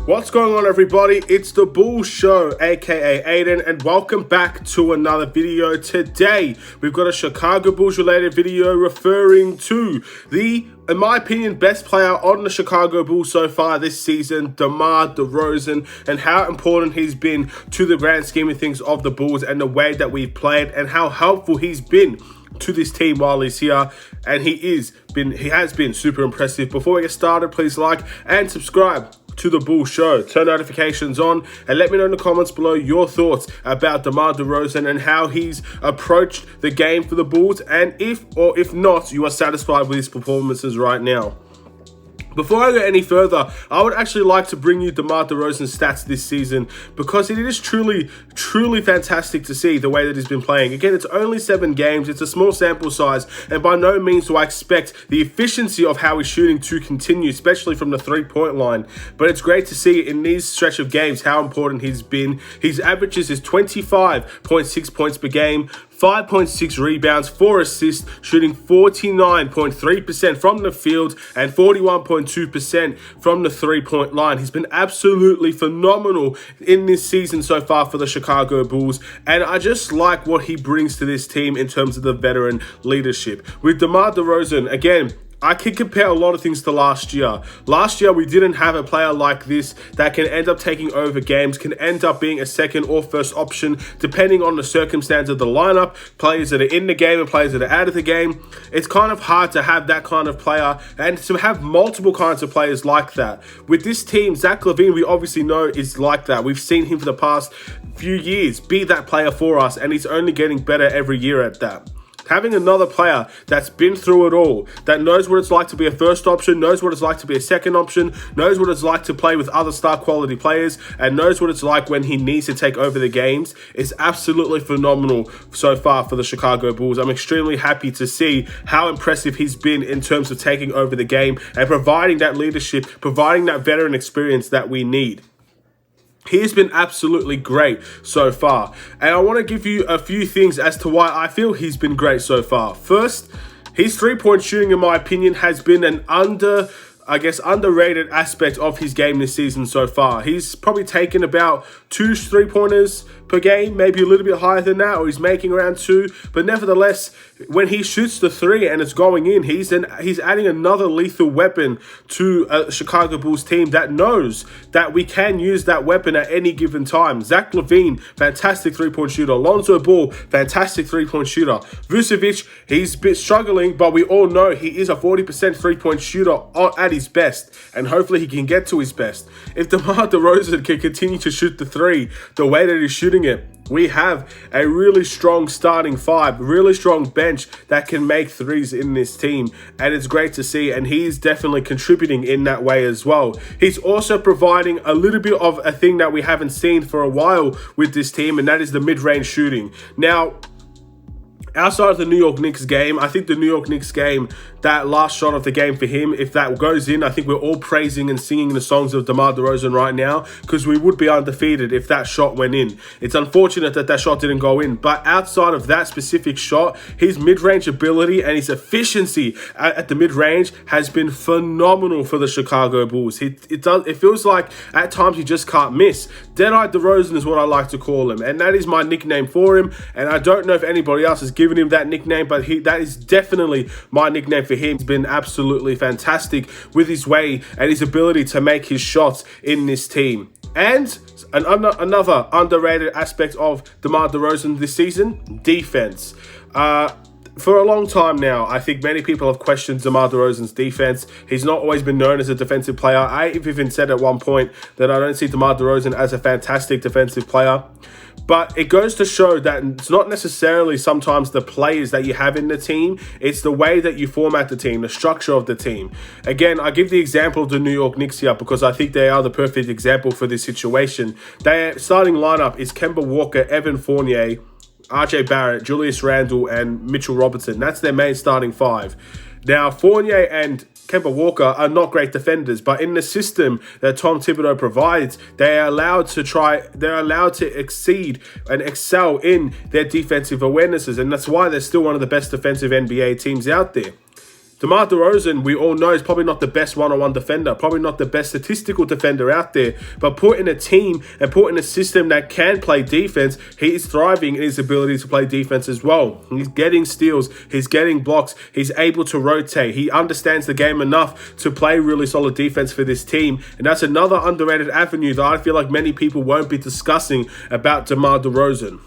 What's going on, everybody? It's the Bulls Show, aka Aidan, and welcome back to another video. Today, we've got a Chicago Bulls related video referring to the, in my opinion, best player on the Chicago Bulls so far this season, DeMar DeRozan, and how important he's been to the grand scheme of things of the Bulls and the way that we've played and how helpful he's been to this team while he's here, and he has been super impressive. Before we get started, please like and subscribe to the Bulls Show. Turn notifications on and let me know in the comments below your thoughts about DeMar DeRozan and how he's approached the game for the Bulls, and if not, you are satisfied with his performances right now. Before I go any further, I would actually like to bring you DeMar DeRozan's stats this season because it is truly fantastic to see the way that he's been playing. Again, it's only 7 games, it's a small sample size, and by no means do I expect the efficiency of how he's shooting to continue, especially from the three-point line. But it's great to see in these stretch of games how important he's been. His averages is 25.6 points per game, 5.6 rebounds, 4 assists, shooting 49.3% from the field and 41.2% from the three-point line. He's been absolutely phenomenal in this season so far for the Chicago Bulls, and I just like what he brings to this team in terms of the veteran leadership. With DeMar DeRozan, again, I can compare a lot of things to last year. Last year, we didn't have a player like this that can end up taking over games, can end up being a second or first option, depending on the circumstance of the lineup, players that are in the game and players that are out of the game. It's kind of hard to have that kind of player and to have multiple kinds of players like that. With this team, Zach LaVine, we obviously know is like that. We've seen him for the past few years be that player for us, and he's only getting better every year at that. Having another player that's been through it all, that knows what it's like to be a first option, knows what it's like to be a second option, knows what it's like to play with other star quality players, and knows what it's like when he needs to take over the games, is absolutely phenomenal so far for the Chicago Bulls. I'm extremely happy to see how impressive he's been in terms of taking over the game and providing that leadership, providing that veteran experience that we need. He's been absolutely great so far, and I want to give you a few things as to why I feel he's been great so far. First, his three-point shooting, in my opinion, has been an underrated aspect of his game this season so far. He's probably taken about 2 3-pointers per game, maybe a little bit higher than that, or he's making around 2. But nevertheless, when he shoots the 3 and it's going in, he's adding another lethal weapon to a Chicago Bulls team that knows that we can use that weapon at any given time. Zach LaVine, fantastic 3-point shooter. Lonzo Ball, fantastic 3-point shooter. Vucevic, he's a bit struggling, but we all know he is a 40% 3-point shooter at his best, and hopefully he can get to his best. If DeMar DeRozan can continue to shoot the 3 the way that he's shooting it, we have a really strong starting 5, really strong bench that can make 3s in this team, and it's great to see, and he's definitely contributing in that way as well. He's also providing a little bit of a thing that we haven't seen for a while with this team, and that is the mid-range shooting. Now, outside of the New York Knicks game, I think the New York Knicks game, that last shot of the game for him, if that goes in, I think we're all praising and singing the songs of DeMar DeRozan right now, because we would be undefeated if that shot went in. It's unfortunate that that shot didn't go in, but outside of that specific shot, his mid-range ability and his efficiency at the mid-range has been phenomenal for the Chicago Bulls. It feels like at times he just can't miss. Dead-Eye DeRozan is what I like to call him, and that is my nickname for him, and I don't know if anybody else has given him that nickname, but that is definitely my nickname for him. He's been absolutely fantastic with his way and his ability to make his shots in this team. And another underrated aspect of DeMar DeRozan this season, defense. For a long time now, I think many people have questioned DeMar DeRozan's defense. He's not always been known as a defensive player. I've even said at one point that I don't see DeMar DeRozan as a fantastic defensive player. But it goes to show that it's not necessarily sometimes the players that you have in the team, it's the way that you format the team, the structure of the team. Again, I give the example of the New York Knicks here because I think they are the perfect example for this situation. Their starting lineup is Kemba Walker, Evan Fournier, RJ Barrett, Julius Randle, and Mitchell Robertson. That's their main starting 5. Now, Fournier and Kemba Walker are not great defenders, but in the system that Tom Thibodeau provides, they're allowed to exceed and excel in their defensive awarenesses, and that's why they're still one of the best defensive NBA teams out there. DeMar DeRozan, we all know, is probably not the best one-on-one defender, probably not the best statistical defender out there, but put in a team and put in a system that can play defense, he is thriving in his ability to play defense as well. He's getting steals, he's getting blocks, he's able to rotate, he understands the game enough to play really solid defense for this team, and that's another underrated avenue that I feel like many people won't be discussing about DeMar DeRozan.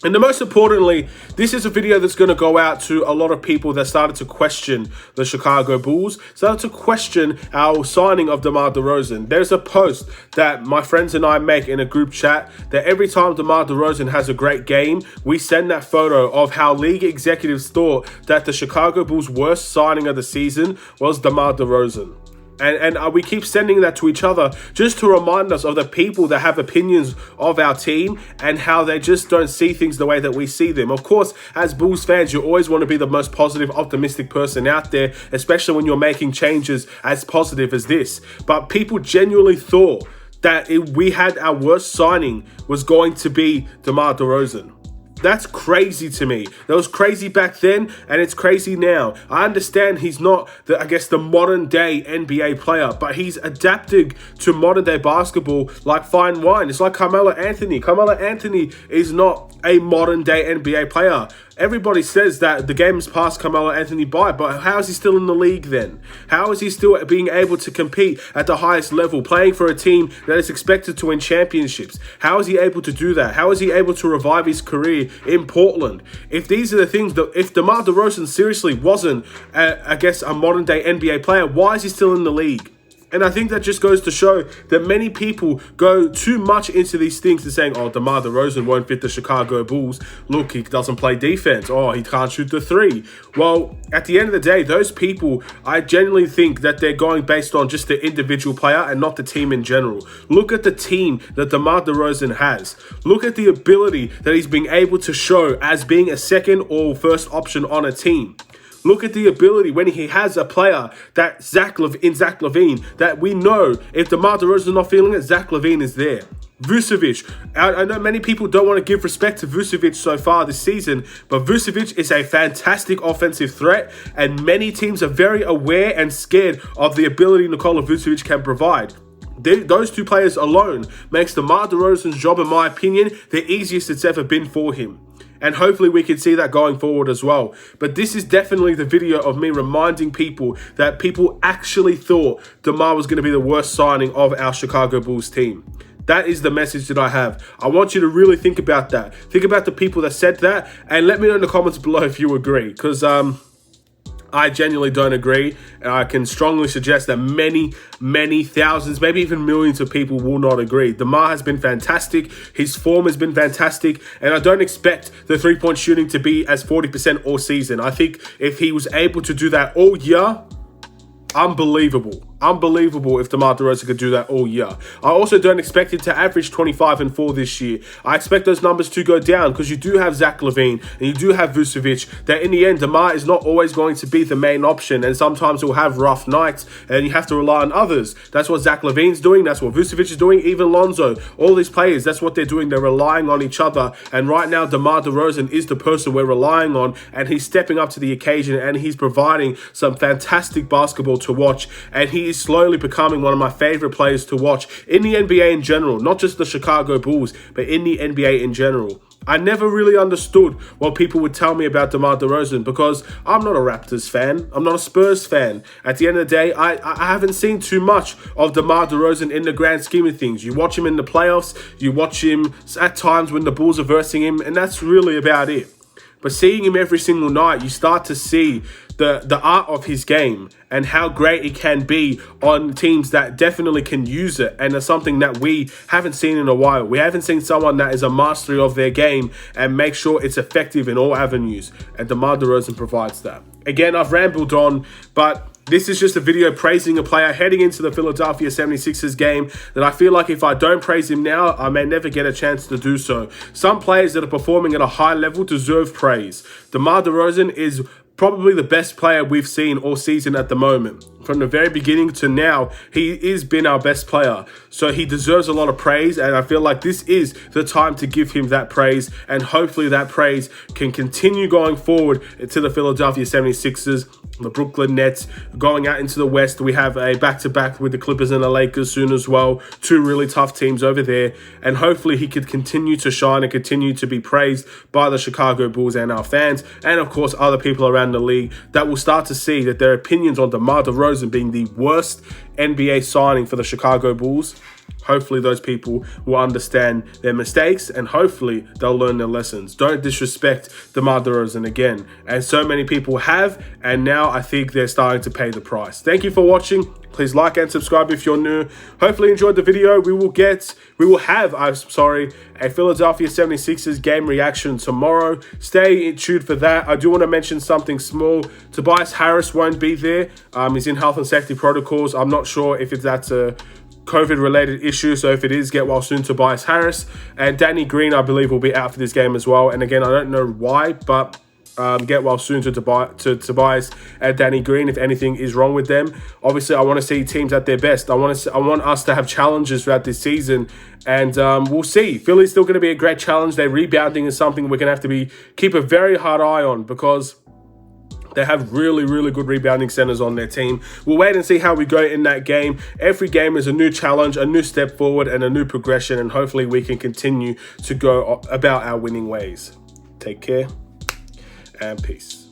And the most importantly, this is a video that's going to go out to a lot of people that started to question the Chicago Bulls, started to question our signing of DeMar DeRozan. There's a post that my friends and I make in a group chat that every time DeMar DeRozan has a great game, we send that photo of how league executives thought that the Chicago Bulls' worst signing of the season was DeMar DeRozan. And we keep sending that to each other just to remind us of the people that have opinions of our team and how they just don't see things the way that we see them. Of course, as Bulls fans, you always want to be the most positive, optimistic person out there, especially when you're making changes as positive as this. But people genuinely thought that we had our worst signing was going to be DeMar DeRozan. That's crazy to me. That was crazy back then, and it's crazy now. I understand he's not, the modern day NBA player, but he's adapted to modern day basketball like fine wine. It's like Carmelo Anthony. Carmelo Anthony is not a modern day NBA player. Everybody says that the game has passed Carmelo Anthony by, but how is he still in the league then? How is he still being able to compete at the highest level, playing for a team that is expected to win championships? How is he able to do that? How is he able to revive his career in Portland? If these are the things that, if DeMar DeRozan seriously wasn't, a modern day NBA player, why is he still in the league? And I think that just goes to show that many people go too much into these things and saying, oh, DeMar DeRozan won't fit the Chicago Bulls. Look, he doesn't play defense. Oh, he can't shoot the three. Well, at the end of the day, those people, I genuinely think that they're going based on just the individual player and not the team in general. Look at the team that DeMar DeRozan has. Look at the ability that he's being able to show as being a second or first option on a team. Look at the ability when he has a player that Zach LaVine, that we know if DeMar DeRozan is not feeling it, Zach LaVine is there. Vucevic, I know many people don't want to give respect to Vucevic so far this season, but Vucevic is a fantastic offensive threat, and many teams are very aware and scared of the ability Nikola Vucevic can provide. Those two players alone makes DeMar DeRozan's job, in my opinion, the easiest it's ever been for him. And hopefully we can see that going forward as well. But this is definitely the video of me reminding people that people actually thought DeMar was going to be the worst signing of our Chicago Bulls team. That is the message that I have. I want you to really think about that. Think about the people that said that, and let me know in the comments below if you agree. Because I genuinely don't agree, and I can strongly suggest that many thousands, maybe even millions of people will not agree. DeMar has been fantastic, his form has been fantastic, and I don't expect the three-point shooting to be as 40% all season. I think if he was able to do that all year, unbelievable if DeMar DeRozan could do that all year. I also don't expect it to average 25 and 4 this year. I expect those numbers to go down because you do have Zach LaVine and you do have Vucevic, that in the end, DeMar is not always going to be the main option, and sometimes he'll have rough nights and you have to rely on others. That's what Zach LaVine's doing. That's what Vucevic is doing. Even Lonzo, all these players, that's what they're doing. They're relying on each other. And right now, DeMar DeRozan is the person we're relying on, and he's stepping up to the occasion and he's providing some fantastic basketball to watch, and he is slowly becoming one of my favorite players to watch in the NBA in general, not just the Chicago Bulls, but in the NBA in general. I never really understood what people would tell me about DeMar DeRozan because I'm not a Raptors fan. I'm not a Spurs fan. At the end of the day, I haven't seen too much of DeMar DeRozan in the grand scheme of things. You watch him in the playoffs, you watch him at times when the Bulls are versing him, and that's really about it. But seeing him every single night, you start to see the art of his game and how great it can be on teams that definitely can use it, and it's something that we haven't seen in a while. We haven't seen someone that is a mastery of their game and make sure it's effective in all avenues, and DeMar DeRozan provides that. Again, I've rambled on, but this is just a video praising a player heading into the Philadelphia 76ers game that I feel like if I don't praise him now, I may never get a chance to do so. Some players that are performing at a high level deserve praise. DeMar DeRozan is probably the best player we've seen all season at the moment. from the very beginning to now, he has been our best player. So he deserves a lot of praise, and I feel like this is the time to give him that praise, and hopefully that praise can continue going forward to the Philadelphia 76ers, the Brooklyn Nets, going out into the West. We have a back-to-back with the Clippers and the Lakers soon as well. Two really tough teams over there, and hopefully he could continue to shine and continue to be praised by the Chicago Bulls and our fans, and of course other people around the league that will start to see that their opinions on DeMar DeRozan being the worst NBA signing for the Chicago Bulls. Hopefully those people will understand their mistakes, and hopefully they'll learn their lessons. Don't disrespect DeMar DeRozan again. And so many people have, and now I think they're starting to pay the price. Thank you for watching. Please like and subscribe if you're new. Hopefully you enjoyed the video. We will have a Philadelphia 76ers game reaction tomorrow. Stay tuned for that. I do want to mention something small. Tobias Harris won't be there. He's in health and safety protocols. I'm not sure if that's a COVID-related issue, so if it is, get well soon, Tobias Harris. And Danny Green, I believe, will be out for this game as well. And again, I don't know why, but get well soon to Tobias and Danny Green if anything is wrong with them. Obviously, I want to see teams at their best. I want us to have challenges throughout this season, and we'll see. Philly's still going to be a great challenge. Their rebounding is something we're going to have to keep a very hard eye on, because they have really, really good rebounding centers on their team. We'll wait and see how we go in that game. Every game is a new challenge, a new step forward, and a new progression, and hopefully we can continue to go about our winning ways. Take care and peace.